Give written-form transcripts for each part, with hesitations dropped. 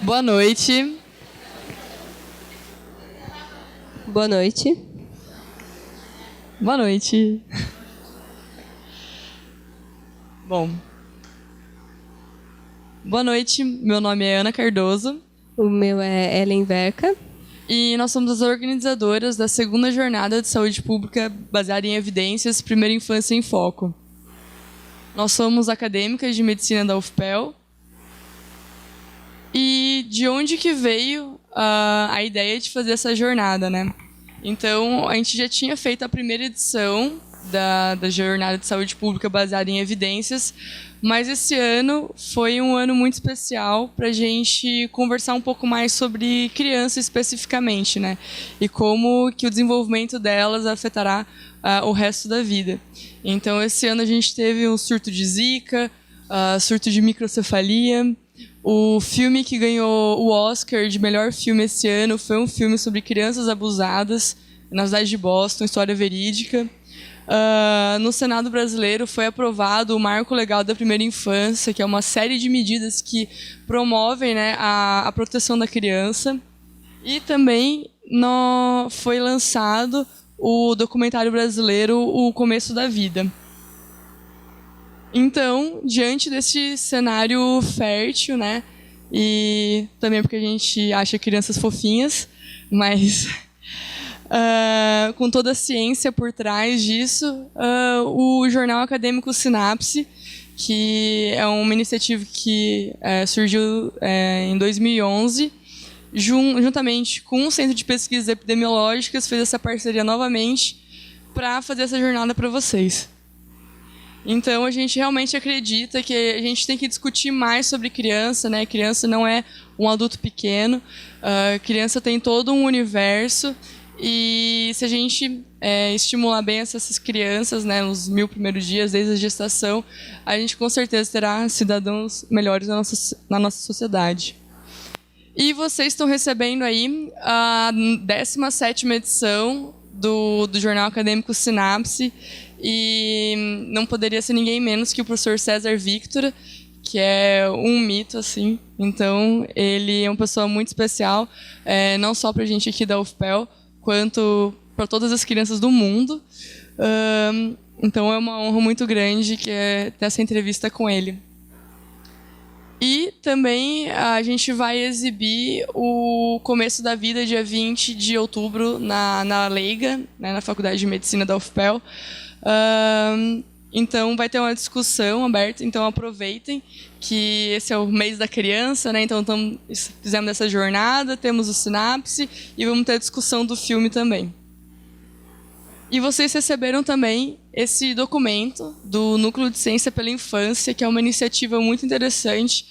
Boa noite. Boa noite. Boa noite. Bom. Boa noite, meu nome é Ana Cardoso. O meu é Ellen Verca. E nós somos as organizadoras da segunda jornada de saúde pública baseada em evidências, Primeira Infância em Foco. Nós somos acadêmicas de medicina da UFPEL. E de onde que veio a ideia de fazer essa jornada, né? Então, a gente já tinha feito a primeira edição da Jornada de Saúde Pública baseada em evidências, mas esse ano foi um ano muito especial para a gente conversar um pouco mais sobre criança especificamente, né? E como que o desenvolvimento delas afetará o resto da vida. Então, esse ano a gente teve um surto de Zika, surto de microcefalia. O filme que ganhou o Oscar de melhor filme esse ano foi um filme sobre crianças abusadas na cidade de Boston, história verídica. No Senado brasileiro foi aprovado o Marco Legal da Primeira Infância, que é uma série de medidas que promovem, né, a proteção da criança. E também foi lançado o documentário brasileiro O Começo da Vida. Então, diante desse cenário fértil, né, e também porque a gente acha crianças fofinhas, mas com toda a ciência por trás disso, o jornal acadêmico Sinapse, que é uma iniciativa que surgiu em 2011, juntamente com o Centro de Pesquisas Epidemiológicas, fez essa parceria novamente para fazer essa jornada para vocês. Então, a gente realmente acredita que a gente tem que discutir mais sobre criança, né? Criança não é um adulto pequeno, criança tem todo um universo, e se a gente estimular bem essas crianças, né, nos 1000 primeiros dias, desde a gestação, a gente com certeza terá cidadãos melhores na nossa sociedade. E vocês estão recebendo aí a 17ª edição do Jornal Acadêmico Sinapse, e não poderia ser ninguém menos que o professor César Victor, que é um mito, assim. Então, ele é uma pessoa muito especial, não só para a gente aqui da UFPEL, quanto para todas as crianças do mundo. Então, é uma honra muito grande ter essa entrevista com ele. E também a gente vai exibir o Começo da Vida, dia 20 de outubro, na Leiga, né, na Faculdade de Medicina da UFPEL. Então, vai ter uma discussão aberta, então aproveitem que esse é o mês da criança, né? Então, fizemos essa jornada, temos o Sinapse e vamos ter a discussão do filme também. E vocês receberam também esse documento do Núcleo de Ciência pela Infância, que é uma iniciativa muito interessante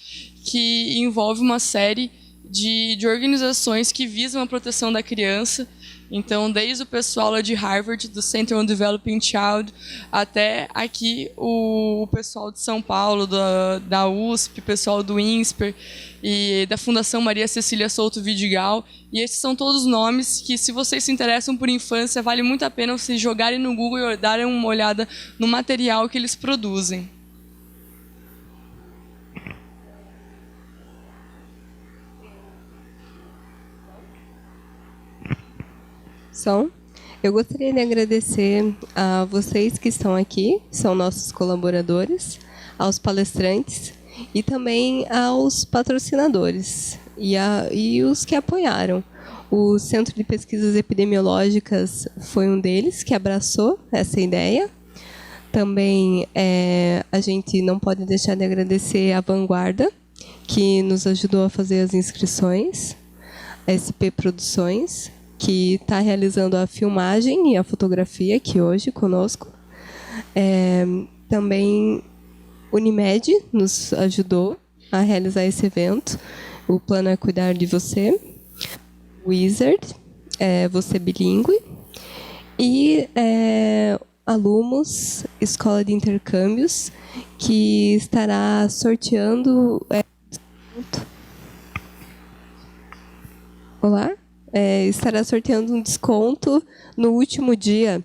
que envolve uma série de organizações que visam a proteção da criança. Então, desde o pessoal lá de Harvard, do Center on Developing Child, até aqui o pessoal de São Paulo, da USP, pessoal do INSPER e da Fundação Maria Cecília Souto Vidigal. E esses são todos nomes que, se vocês se interessam por infância, vale muito a pena vocês jogarem no Google e darem uma olhada no material que eles produzem. Eu gostaria de agradecer a vocês que estão aqui, são nossos colaboradores, aos palestrantes e também aos patrocinadores e os que apoiaram. O Centro de Pesquisas Epidemiológicas foi um deles que abraçou essa ideia. Também a gente não pode deixar de agradecer a Vanguarda, que nos ajudou a fazer as inscrições, a SP Produções, que está realizando a filmagem e a fotografia aqui hoje conosco. Também Unimed nos ajudou a realizar esse evento. O plano é cuidar de você. Wizard, você bilíngue. E Alumos, Escola de Intercâmbios, que estará sorteando... Olá? Estará sorteando um desconto no último dia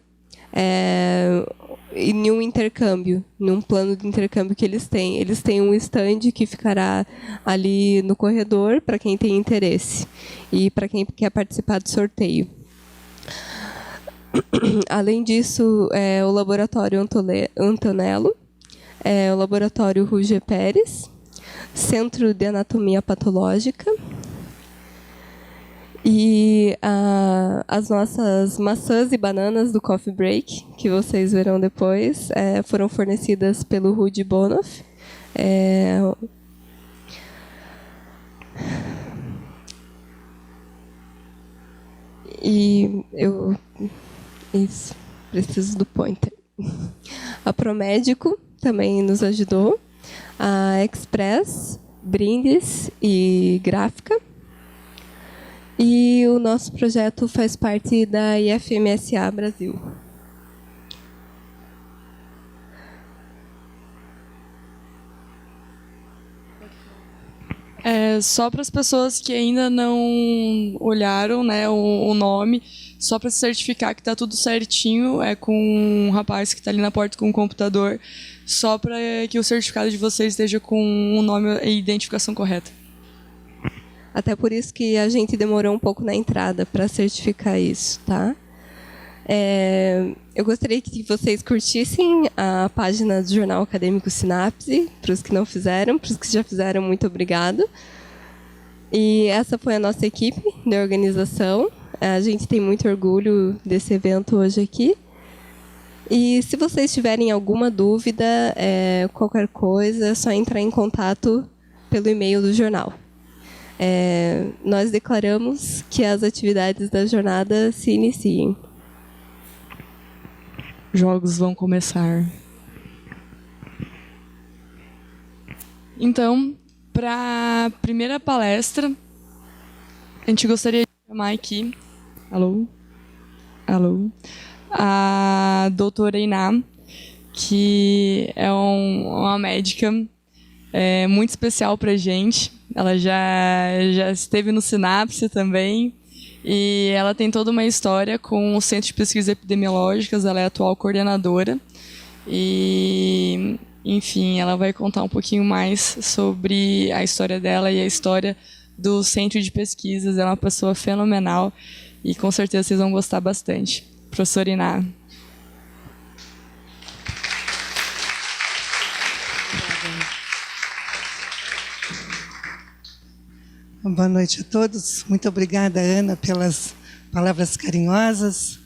em um intercâmbio, num plano de intercâmbio que eles têm. Eles têm um stand que ficará ali no corredor para quem tem interesse e para quem quer participar do sorteio. Além disso, o Laboratório Antonello, o Laboratório Ruger Pérez, Centro de Anatomia Patológica, e as nossas maçãs e bananas do Coffee Break, que vocês verão depois, foram fornecidas pelo Rudy Bonoff. E eu preciso do pointer. A Promédico também nos ajudou, a Express, Brindes e Gráfica. E o nosso projeto faz parte da IFMSA Brasil. Só para as pessoas que ainda não olharam, né, o nome, só para se certificar que está tudo certinho, com um rapaz que está ali na porta com o computador, só para que o certificado de vocês esteja com o nome e identificação correta. Até por isso que a gente demorou um pouco na entrada para certificar isso, tá? Eu gostaria que vocês curtissem a página do Jornal Acadêmico Sinapse, para os que não fizeram, para os que já fizeram, muito obrigado. E essa foi a nossa equipe de organização. A gente tem muito orgulho desse evento hoje aqui. E se vocês tiverem alguma dúvida, qualquer coisa, é só entrar em contato pelo e-mail do jornal. Nós declaramos que as atividades da jornada se iniciem. Jogos vão começar. Então, para a primeira palestra, a gente gostaria de chamar aqui, alô, a doutora Iná, que é uma médica muito especial para a gente. Ela já esteve no Sinapse também, e ela tem toda uma história com o Centro de Pesquisas Epidemiológicas. Ela é a atual coordenadora. E, enfim, ela vai contar um pouquinho mais sobre a história dela e a história do Centro de Pesquisas. Ela é uma pessoa fenomenal e com certeza vocês vão gostar bastante. Professora Iná. Boa noite a todos. Muito obrigada, Ana, pelas palavras carinhosas.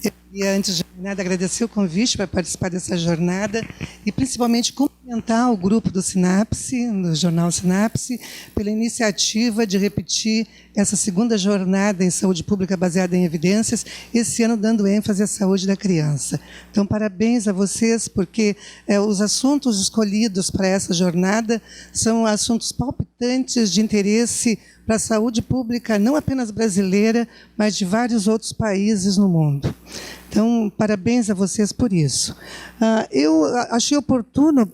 Eu queria, antes de nada, agradecer o convite para participar dessa jornada e, principalmente, cumprimentar o grupo do Sinapse, do Jornal Sinapse, pela iniciativa de repetir essa segunda jornada em saúde pública baseada em evidências, esse ano dando ênfase à saúde da criança. Então, parabéns a vocês, porque os assuntos escolhidos para essa jornada são assuntos palpitantes de interesse para a saúde pública, não apenas brasileira, mas de vários outros países no mundo. Então, parabéns a vocês por isso. Eu achei oportuno,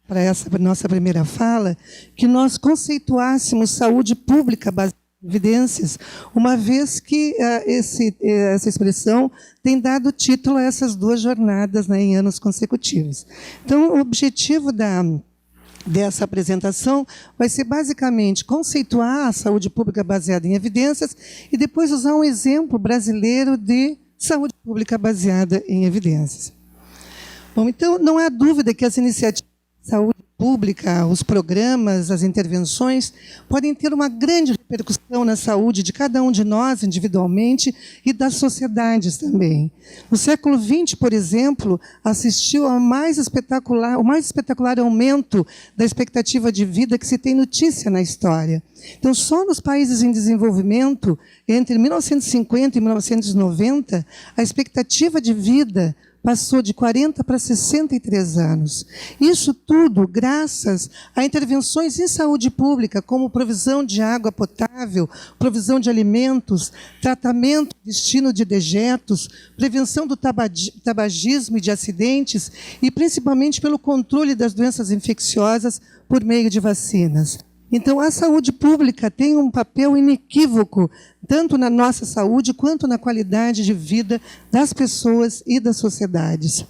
para essa nossa primeira fala, que nós conceituássemos saúde pública baseada em evidências, uma vez que essa expressão tem dado título a essas duas jornadas, né, em anos consecutivos. Então, o objetivo dessa apresentação vai ser basicamente conceituar a saúde pública baseada em evidências e depois usar um exemplo brasileiro de saúde pública baseada em evidências. Bom, então, não há dúvida que as iniciativas de saúde pública, os programas, as intervenções, podem ter uma grande repercussão na saúde de cada um de nós individualmente e das sociedades também. No século XX, por exemplo, assistiu ao mais espetacular aumento da expectativa de vida que se tem notícia na história. Então, só nos países em desenvolvimento, entre 1950 e 1990, a expectativa de vida passou de 40 para 63 anos. Isso tudo graças a intervenções em saúde pública, como provisão de água potável, provisão de alimentos, tratamento e destino de dejetos, prevenção do tabagismo e de acidentes, e principalmente pelo controle das doenças infecciosas por meio de vacinas. Então, a saúde pública tem um papel inequívoco, tanto na nossa saúde quanto na qualidade de vida das pessoas e das sociedades.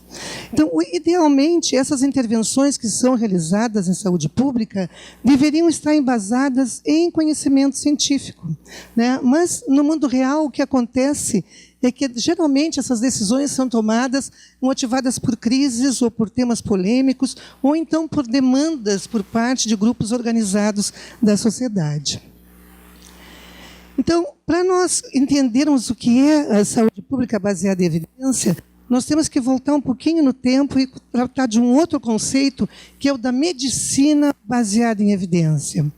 Então, idealmente, essas intervenções que são realizadas em saúde pública deveriam estar embasadas em conhecimento científico, né? Mas, no mundo real, o que acontece é que, geralmente, essas decisões são tomadas motivadas por crises ou por temas polêmicos, ou então por demandas por parte de grupos organizados da sociedade. Então, para nós entendermos o que é a saúde pública baseada em evidência, nós temos que voltar um pouquinho no tempo e tratar de um outro conceito, que é o da medicina baseada em evidência.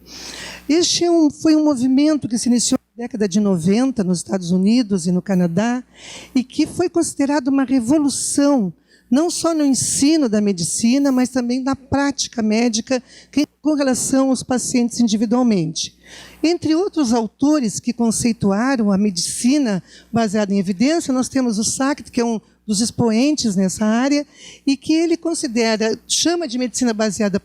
Este foi um movimento que se iniciou na década de 90, nos Estados Unidos e no Canadá, e que foi considerado uma revolução, não só no ensino da medicina, mas também na prática médica com relação aos pacientes individualmente. Entre outros autores que conceituaram a medicina baseada em evidência, nós temos o Sackett, que é um dos expoentes nessa área, e que ele chama de medicina baseada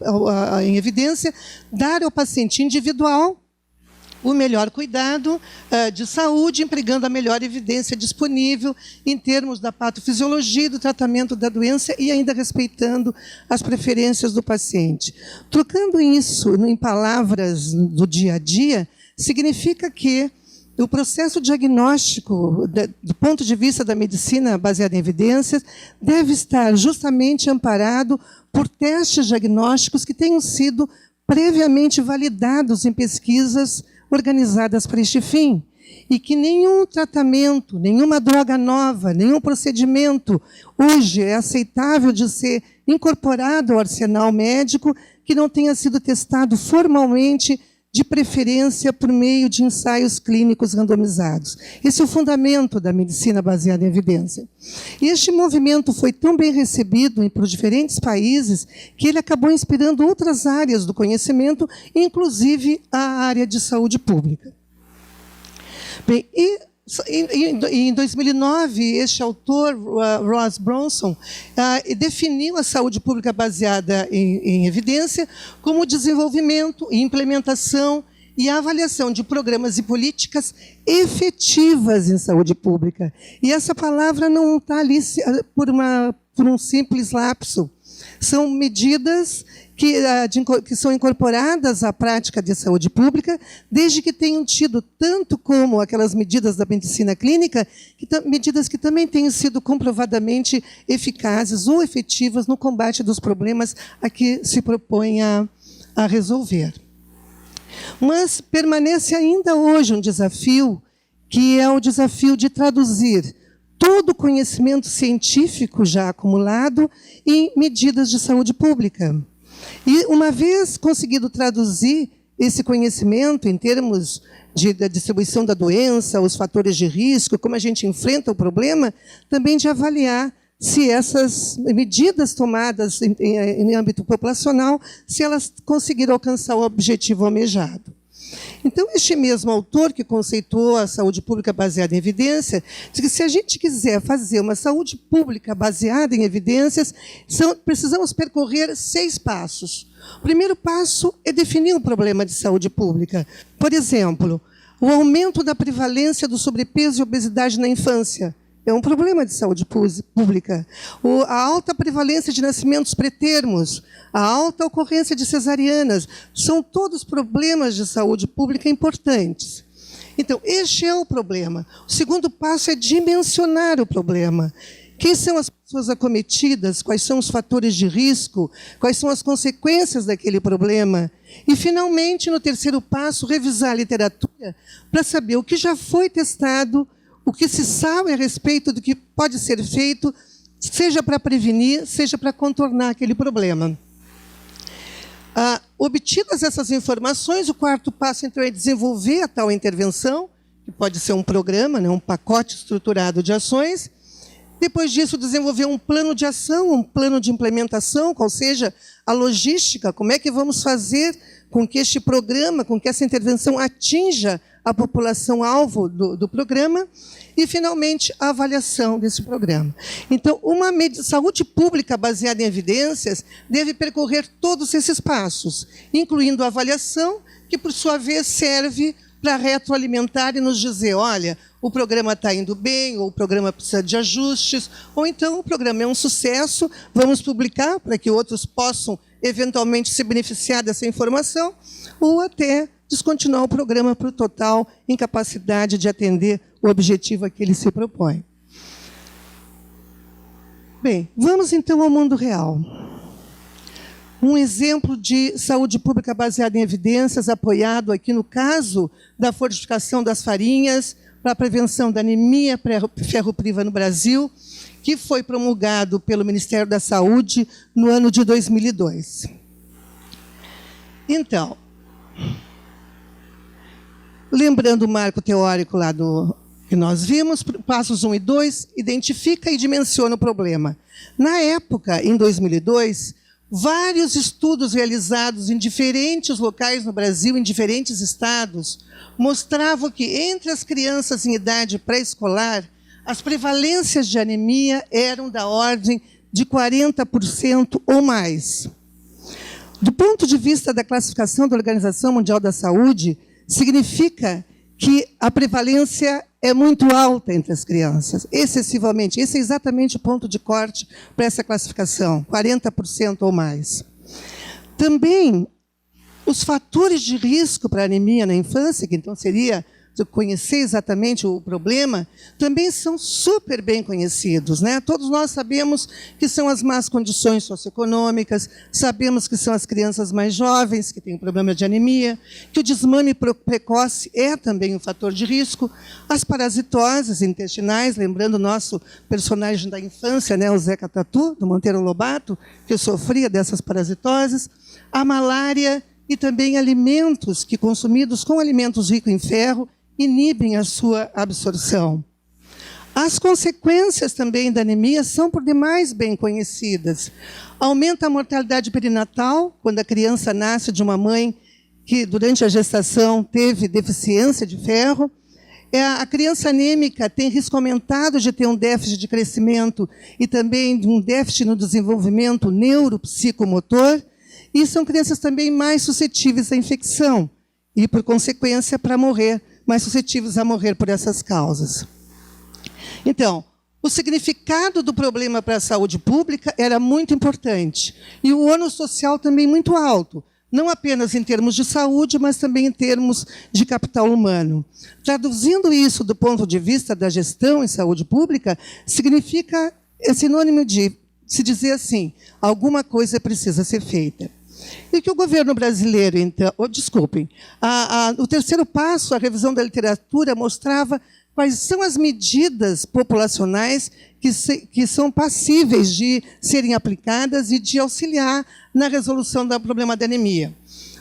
em evidência, dar ao paciente individual o melhor cuidado de saúde, empregando a melhor evidência disponível em termos da patofisiologia e do tratamento da doença e ainda respeitando as preferências do paciente. Trocando isso em palavras do dia a dia, significa que o processo diagnóstico, do ponto de vista da medicina baseada em evidências, deve estar justamente amparado por testes diagnósticos que tenham sido previamente validados em pesquisas organizadas para este fim, e que nenhum tratamento, nenhuma droga nova, nenhum procedimento hoje é aceitável de ser incorporado ao arsenal médico que não tenha sido testado formalmente, de preferência por meio de ensaios clínicos randomizados. Esse é o fundamento da medicina baseada em evidência. E este movimento foi tão bem recebido por diferentes países que ele acabou inspirando outras áreas do conhecimento, inclusive a área de saúde pública. Bem, em 2009, este autor, Ross Bronson, definiu a saúde pública baseada em evidência como o desenvolvimento, implementação e avaliação de programas e políticas efetivas em saúde pública. E essa palavra não está ali por um simples lapso. São medidas que são incorporadas à prática de saúde pública, desde que tenham tido, tanto como aquelas medidas da medicina clínica, medidas que também tenham sido comprovadamente eficazes ou efetivas no combate dos problemas a que se propõe a resolver. Mas permanece ainda hoje um desafio, que é o desafio de traduzir todo o conhecimento científico já acumulado em medidas de saúde pública. E, uma vez conseguido traduzir esse conhecimento em termos da distribuição da doença, os fatores de risco, como a gente enfrenta o problema, também de avaliar se essas medidas tomadas em âmbito populacional, se elas conseguiram alcançar o objetivo almejado. Então, este mesmo autor que conceituou a saúde pública baseada em evidência, diz que se a gente quiser fazer uma saúde pública baseada em evidências, precisamos percorrer 6 passos. O primeiro passo é definir um problema de saúde pública. Por exemplo, o aumento da prevalência do sobrepeso e obesidade na infância é um problema de saúde pública. A alta prevalência de nascimentos pretermos, a alta ocorrência de cesarianas, são todos problemas de saúde pública importantes. Então, este é o problema. O segundo passo é dimensionar o problema. Quem são as pessoas acometidas? Quais são os fatores de risco? Quais são as consequências daquele problema? E, finalmente, no terceiro passo, revisar a literatura para saber o que já foi testado, o que se sabe a respeito do que pode ser feito, seja para prevenir, seja para contornar aquele problema. Obtidas essas informações, o quarto passo, então, é desenvolver a tal intervenção, que pode ser um programa, né, um pacote estruturado de ações. Depois disso, desenvolver um plano de ação, um plano de implementação, qual seja a logística, como é que vamos fazer com que este programa, com que essa intervenção atinja a população-alvo do programa, e, finalmente, a avaliação desse programa. Então, uma saúde pública baseada em evidências deve percorrer todos esses passos, incluindo a avaliação, que, por sua vez, serve para retroalimentar e nos dizer, olha, o programa está indo bem, ou o programa precisa de ajustes, ou então o programa é um sucesso, vamos publicar para que outros possam, eventualmente, se beneficiar dessa informação, ou até descontinuar o programa por total incapacidade de atender o objetivo a que ele se propõe. Bem, vamos então ao mundo real. Um exemplo de saúde pública baseada em evidências, apoiado aqui no caso da fortificação das farinhas para a prevenção da anemia ferropriva no Brasil, que foi promulgado pelo Ministério da Saúde no ano de 2002. Então, lembrando o marco teórico lá que nós vimos, passos 1 e 2, identifica e dimensiona o problema. Na época, em 2002, vários estudos realizados em diferentes locais no Brasil, em diferentes estados, mostravam que entre as crianças em idade pré-escolar, as prevalências de anemia eram da ordem de 40% ou mais. Do ponto de vista da classificação da Organização Mundial da Saúde, significa que a prevalência é muito alta entre as crianças, excessivamente. Esse é exatamente o ponto de corte para essa classificação, 40% ou mais. Também, os fatores de risco para a anemia na infância, que então seria conhecer exatamente o problema, também são super bem conhecidos, né? Todos nós sabemos que são as más condições socioeconômicas, sabemos que são as crianças mais jovens que têm um problema de anemia, que o desmame precoce é também um fator de risco, as parasitoses intestinais, lembrando o nosso personagem da infância, né, o Zeca Tatu, do Monteiro Lobato, que sofria dessas parasitoses, a malária e também alimentos que, consumidos com alimentos ricos em ferro, inibem a sua absorção. As consequências também da anemia são, por demais, bem conhecidas. Aumenta a mortalidade perinatal, quando a criança nasce de uma mãe que, durante a gestação, teve deficiência de ferro. A criança anêmica tem risco aumentado de ter um déficit de crescimento e também um déficit no desenvolvimento neuropsicomotor. E são crianças também mais suscetíveis à infecção e, por consequência, para morrer, mais suscetíveis a morrer por essas causas. Então, o significado do problema para a saúde pública era muito importante. E o ônus social também muito alto, não apenas em termos de saúde, mas também em termos de capital humano. Traduzindo isso do ponto de vista da gestão em saúde pública, é sinônimo de se dizer assim, alguma coisa precisa ser feita. E que o governo brasileiro, então, o terceiro passo, a revisão da literatura, mostrava quais são as medidas populacionais que são passíveis de serem aplicadas e de auxiliar na resolução do problema da anemia.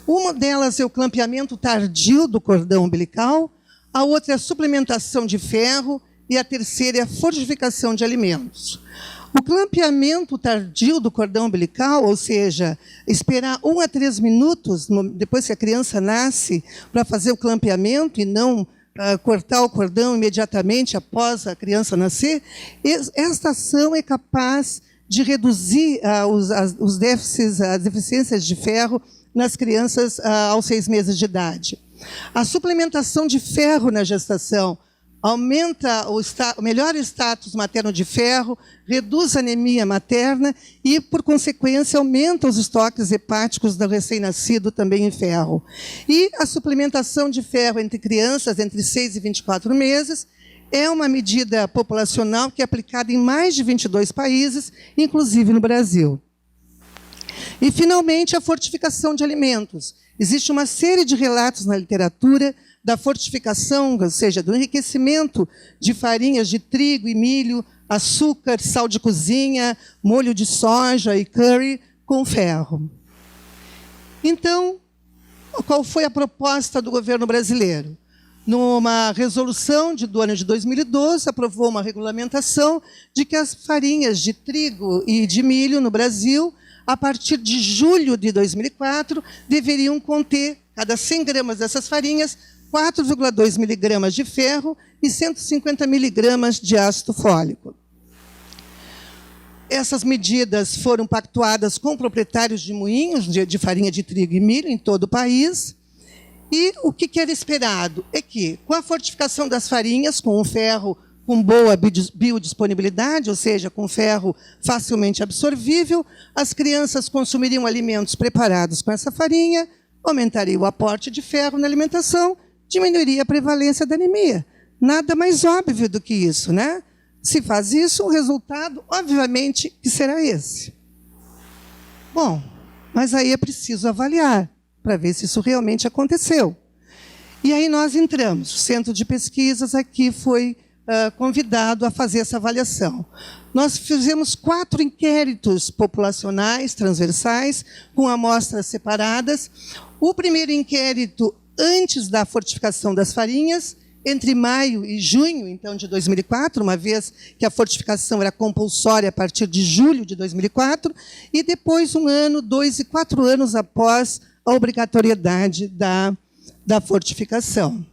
Uma delas é o clampeamento tardio do cordão umbilical, a outra é a suplementação de ferro e a terceira é a fortificação de alimentos. O clampeamento tardio do cordão umbilical, ou seja, esperar 1 a 3 minutos depois que a criança nasce para fazer o clampeamento e não cortar o cordão imediatamente após a criança nascer, esta ação é capaz de reduzir os déficits, as deficiências de ferro nas crianças aos 6 meses de idade. A suplementação de ferro na gestação aumenta o melhor status materno de ferro, reduz a anemia materna e, por consequência, aumenta os estoques hepáticos do recém-nascido também em ferro. E a suplementação de ferro entre crianças entre 6 e 24 meses é uma medida populacional que é aplicada em mais de 22 países, inclusive no Brasil. E, finalmente, a fortificação de alimentos. Existe uma série de relatos na literatura da fortificação, ou seja, do enriquecimento de farinhas de trigo e milho, açúcar, sal de cozinha, molho de soja e curry com ferro. Então, qual foi a proposta do governo brasileiro? Numa resolução do ano de 2012, aprovou uma regulamentação de que as farinhas de trigo e de milho no Brasil, a partir de julho de 2004, deveriam conter, cada 100 gramas dessas farinhas, 4,2 miligramas de ferro e 150 miligramas de ácido fólico. Essas medidas foram pactuadas com proprietários de moinhos de farinha de trigo e milho em todo o país E o que era esperado é que, com a fortificação das farinhas, com o ferro com boa biodisponibilidade, ou seja, com ferro facilmente absorvível, as crianças consumiriam alimentos preparados com essa farinha, aumentaria o aporte de ferro na alimentação, diminuiria a prevalência da anemia. Nada mais óbvio do que isso, né? Se faz isso, o resultado, obviamente, que será esse. Bom, mas aí é preciso avaliar, para ver se isso realmente aconteceu. E aí nós entramos. O Centro de Pesquisas aqui foi convidado a fazer essa avaliação. Nós fizemos 4 inquéritos populacionais, transversais, com amostras separadas. O primeiro inquérito, antes da fortificação das farinhas, entre maio e junho, então, de 2004, uma vez que a fortificação era compulsória a partir de julho de 2004, e depois 1 ano, 2 e 4 anos após a obrigatoriedade da fortificação.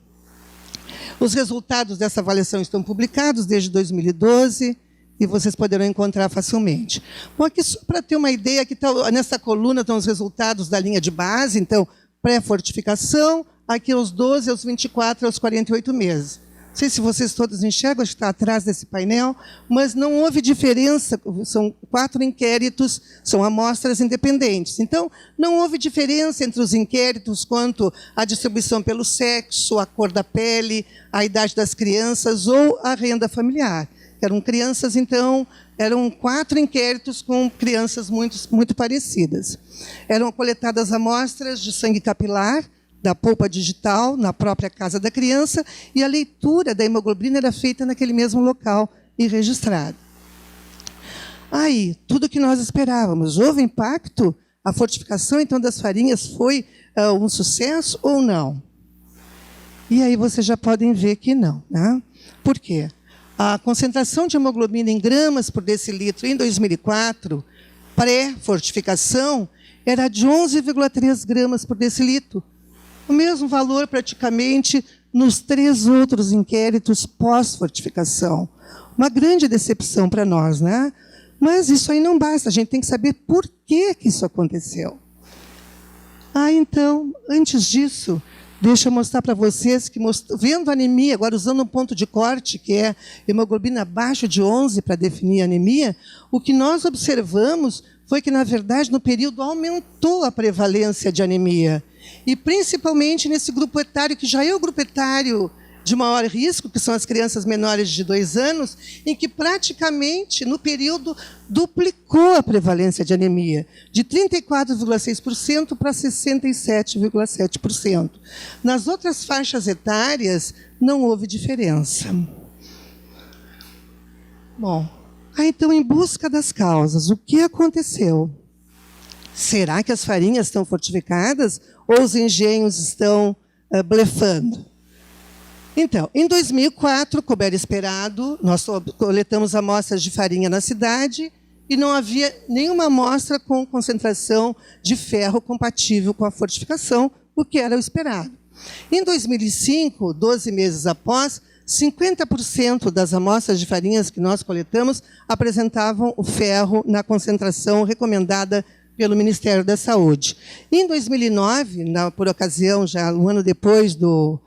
Os resultados dessa avaliação estão publicados desde 2012 e vocês poderão encontrar facilmente. Bom, aqui só para ter uma ideia, aqui nessa coluna estão os resultados da linha de base, então, pré-fortificação, aqui aos 12, aos 24, aos 48 meses. Não sei se vocês todos enxergam, acho que está atrás desse painel, mas não houve diferença, são 4 inquéritos, são amostras independentes. Então, não houve diferença entre os inquéritos quanto à distribuição pelo sexo, a cor da pele, a idade das crianças ou a renda familiar. Eram crianças, então, eram 4 inquéritos com crianças muito parecidas. Eram coletadas amostras de sangue capilar, da polpa digital, na própria casa da criança, e a leitura da hemoglobina era feita naquele mesmo local e registrada. Aí, tudo o que nós esperávamos. Houve impacto? A fortificação, então, das farinhas foi um sucesso ou não? E aí vocês já podem ver que não, né? Por quê? A concentração de hemoglobina em gramas por decilitro em 2004, pré-fortificação, era de 11,3 gramas por decilitro. O mesmo valor, praticamente, nos 3 outros inquéritos pós-fortificação. Uma grande decepção para nós, né? Mas isso aí não basta, a gente tem que saber por que isso aconteceu. Então, antes disso, deixa eu mostrar para vocês que, vendo a anemia, agora usando um ponto de corte, que é hemoglobina abaixo de 11 para definir a anemia, o que nós observamos foi que, na verdade, no período aumentou a prevalência de anemia. E principalmente nesse grupo etário, que já é o grupo etário de maior risco, que são as crianças menores de 2 anos, em que praticamente, no período, duplicou a prevalência de anemia, de 34,6% para 67,7%. Nas outras faixas etárias, não houve diferença. Bom, então, em busca das causas, o que aconteceu? Será que as farinhas estão fortificadas ou os engenhos estão blefando? Então, em 2004, como era esperado, nós coletamos amostras de farinha na cidade e não havia nenhuma amostra com concentração de ferro compatível com a fortificação, o que era o esperado. Em 2005, 12 meses após, 50% das amostras de farinhas que nós coletamos apresentavam o ferro na concentração recomendada pelo Ministério da Saúde. Em 2009, por ocasião, já um ano depois do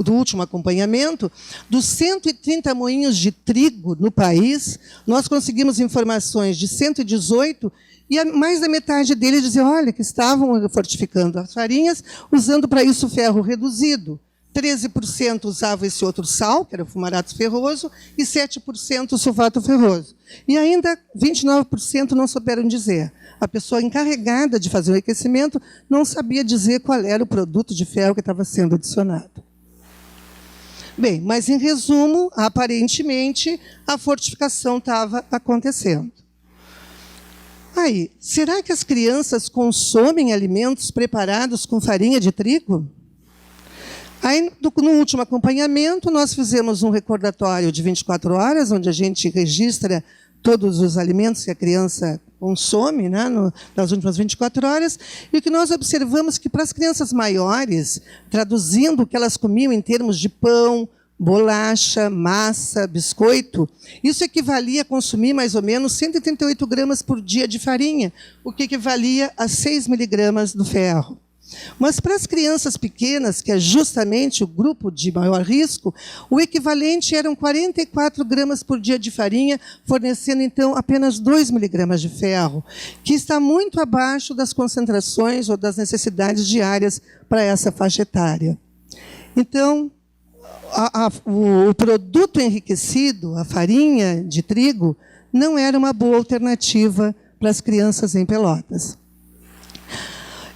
último acompanhamento, dos 130 moinhos de trigo no país, nós conseguimos informações de 118 e mais da metade deles dizia, olha, que estavam fortificando as farinhas, usando para isso ferro reduzido. 13% usavam esse outro sal, que era o fumarato ferroso, e 7% o sulfato ferroso. E ainda 29% não souberam dizer. A pessoa encarregada de fazer o aquecimento não sabia dizer qual era o produto de ferro que estava sendo adicionado. Bem, mas em resumo, aparentemente, a fortificação estava acontecendo. Aí, será que as crianças consomem alimentos preparados com farinha de trigo? Aí, no último acompanhamento, nós fizemos um recordatório de 24 horas, onde a gente registra todos os alimentos que a criança consome, né, nas últimas 24 horas, e o que nós observamos que, para as crianças maiores, traduzindo o que elas comiam em termos de pão, bolacha, massa, biscoito, isso equivalia a consumir mais ou menos 138 gramas por dia de farinha, o que equivalia a 6 miligramas do ferro. Mas para as crianças pequenas, que é justamente o grupo de maior risco, o equivalente eram 44 gramas por dia de farinha, fornecendo, então, apenas 2 miligramas de ferro, que está muito abaixo das concentrações ou das necessidades diárias para essa faixa etária. Então, o produto enriquecido, a farinha de trigo, não era uma boa alternativa para as crianças em Pelotas.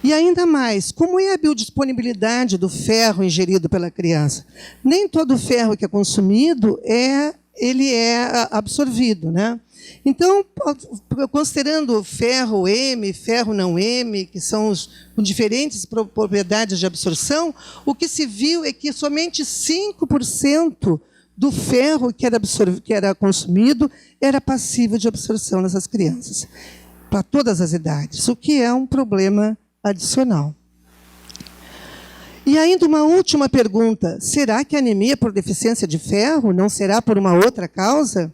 E ainda mais, como é a biodisponibilidade do ferro ingerido pela criança? Nem todo o ferro que é consumido ele é absorvido, né? Então, considerando ferro M, ferro não M, que são com diferentes propriedades de absorção, o que se viu é que somente 5% do ferro que era consumido era passível de absorção nessas crianças, para todas as idades, o que é um problema adicional. E ainda uma última pergunta: será que a anemia por deficiência de ferro não será por uma outra causa?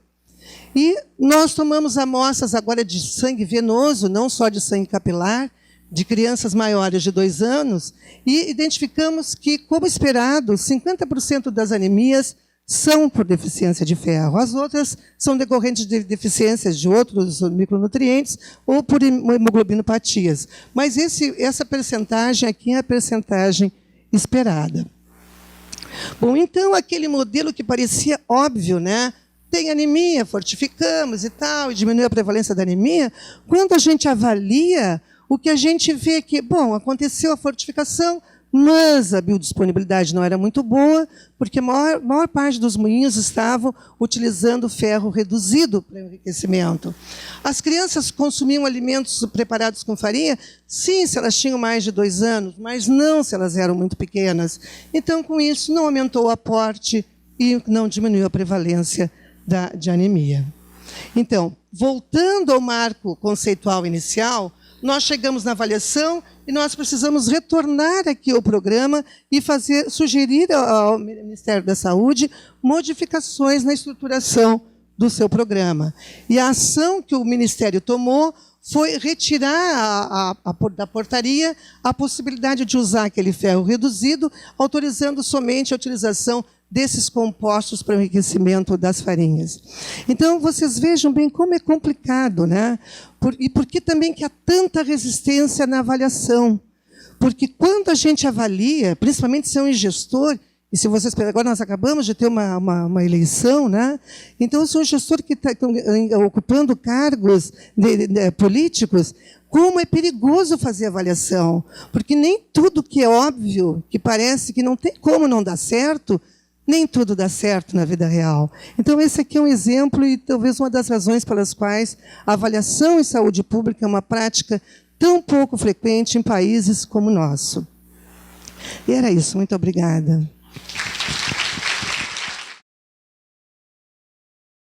E nós tomamos amostras agora de sangue venoso, não só de sangue capilar, de crianças maiores de 2 anos, e identificamos que, como esperado, 50% das anemias são por deficiência de ferro. As outras são decorrentes de deficiências de outros micronutrientes ou por hemoglobinopatias. Mas essa percentagem aqui é a percentagem esperada. Bom, então, aquele modelo que parecia óbvio, né? Tem anemia, fortificamos e tal, e diminui a prevalência da anemia. Quando a gente avalia, o que a gente vê é que, bom, aconteceu a fortificação, mas a biodisponibilidade não era muito boa, porque a maior parte dos moinhos estavam utilizando ferro reduzido para enriquecimento. As crianças consumiam alimentos preparados com farinha? Sim, se elas tinham mais de 2 anos, mas não se elas eram muito pequenas. Então, com isso, não aumentou o aporte e não diminuiu a prevalência de anemia. Então, voltando ao marco conceitual inicial, nós chegamos na avaliação e nós precisamos retornar aqui ao programa e sugerir ao Ministério da Saúde modificações na estruturação do seu programa. E a ação que o Ministério tomou foi retirar da portaria a possibilidade de usar aquele ferro reduzido, autorizando somente a utilização desses compostos para o enriquecimento das farinhas. Então, vocês vejam bem como é complicado, né? E por que também que há tanta resistência na avaliação? Porque quando a gente avalia, principalmente se é um gestor, e se vocês agora nós acabamos de ter uma eleição, né? Então, se é um gestor que está ocupando cargos políticos, como é perigoso fazer avaliação? Porque nem tudo que é óbvio, que parece que não tem como não dar certo, nem tudo dá certo na vida real. Então, esse aqui é um exemplo e talvez uma das razões pelas quais a avaliação em saúde pública é uma prática tão pouco frequente em países como o nosso. E era isso. Muito obrigada.